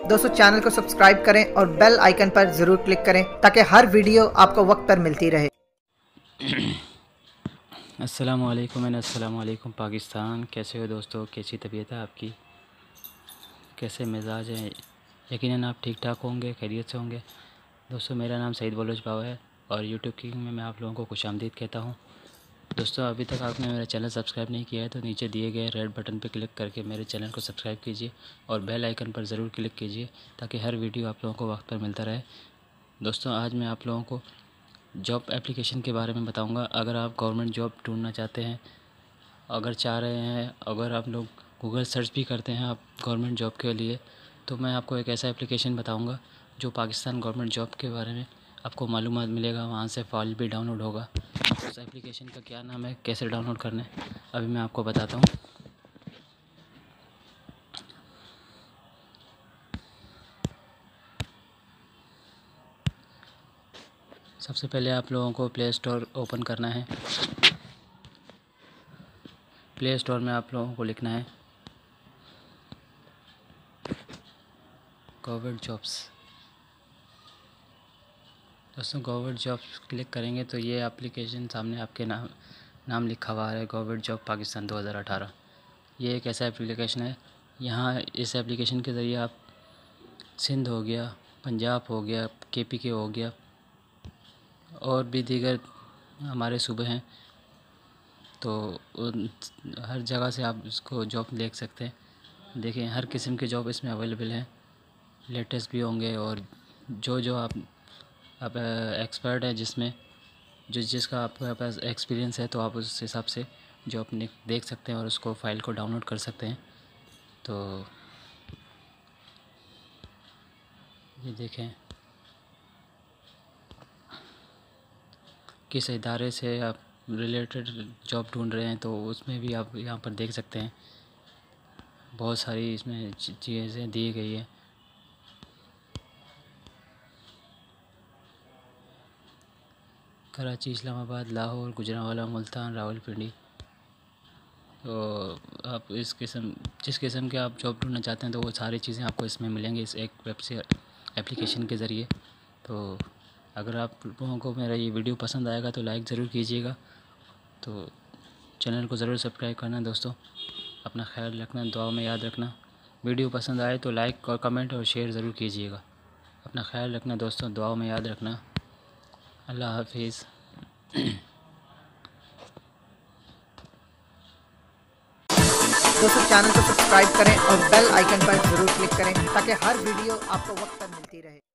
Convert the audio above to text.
दोस्तों चैनल को सब्सक्राइब करें और बेल आइकन पर ज़रूर क्लिक करें ताकि हर वीडियो आपको वक्त पर मिलती रहे। अस्सलामुअलैकुम पाकिस्तान। कैसे हो दोस्तों, कैसी तबीयत है आपकी, कैसे मिजाज है? यकीनन आप ठीक ठाक होंगे, खैरियत से होंगे। दोस्तों मेरा नाम सईद बलोच बावा है और यूट्यूब किंग में मैं आप लोगों को खुशामदीद कहता हूं। दोस्तों अभी तक आपने मेरा चैनल सब्सक्राइब नहीं किया है तो नीचे दिए गए रेड बटन पर क्लिक करके मेरे चैनल को सब्सक्राइब कीजिए और बेल आइकन पर ज़रूर क्लिक कीजिए ताकि हर वीडियो आप लोगों को वक्त पर मिलता रहे। दोस्तों आज मैं आप लोगों को जॉब एप्लीकेशन के बारे में बताऊंगा। अगर आप गवर्नमेंट जॉब ढूंढना चाहते हैं, अगर चाह रहे हैं, अगर आप लोग गूगल सर्च भी करते हैं आप गवर्नमेंट जॉब के लिए, तो मैं आपको एक ऐसा एप्लीकेशन बताऊंगा जो पाकिस्तान गवर्नमेंट जॉब के बारे में आपको मालूमात मिलेगा। वहाँ से फाइल भी डाउनलोड होगा। उस एप्लीकेशन का क्या नाम है, कैसे डाउनलोड करना है, अभी मैं आपको बताता हूँ। सबसे पहले आप लोगों को प्ले स्टोर ओपन करना है। प्ले स्टोर में आप लोगों को लिखना है गवर्नमेंट जॉब्स। दोस्तों गवर्नमेंट जॉब्स क्लिक करेंगे तो ये एप्लीकेशन सामने आपके नाम लिखा हुआ है, गवर्नमेंट जॉब पाकिस्तान 2018। ये एक ऐसा एप्लीकेशन है, यहाँ इस एप्लीकेशन के ज़रिए आप सिंध हो गया, पंजाब हो गया, KPK हो गया और भी दीगर हमारे सूबे हैं, तो उन हर जगह से आप इसको जॉब देख सकते हैं। देखिए हर किस्म के जॉब इसमें अवेलेबल हैं, लेटेस्ट भी होंगे और जो आप एक्सपर्ट है जिसमें जिसका आपके पास एक्सपीरियंस है तो आप उस हिसाब से जॉब देख सकते हैं और उसको फ़ाइल को डाउनलोड कर सकते हैं। तो ये देखें किस इदारे से आप रिलेटेड जॉब ढूंढ रहे हैं तो उसमें भी आप यहाँ पर देख सकते हैं। बहुत सारी इसमें चीज़ें दी गई है। कराची, इस्लामाबाद, लाहौर, गुजरांवाला, मुल्तान, रावलपिंडी। तो आप जिस किस्म के आप जॉब ढूंढना चाहते हैं तो वो सारी चीज़ें आपको इसमें मिलेंगी इस एक एप्लीकेशन के ज़रिए। तो अगर आप लोगों को मेरा ये वीडियो पसंद आएगा तो लाइक ज़रूर कीजिएगा। तो चैनल को ज़रूर सब्सक्राइब करना। दोस्तों अपना ख्याल रखना, दुआ में याद रखना। वीडियो पसंद आए तो लाइक और कमेंट और शेयर ज़रूर कीजिएगा। अपना ख्याल रखना दोस्तों, दुआ में याद रखना। अल्लाह हाफिज़। दोस्तों चैनल को सब्सक्राइब करें और बेल आइकन पर ज़रूर क्लिक करें ताकि हर वीडियो आपको वक्त पर मिलती रहे।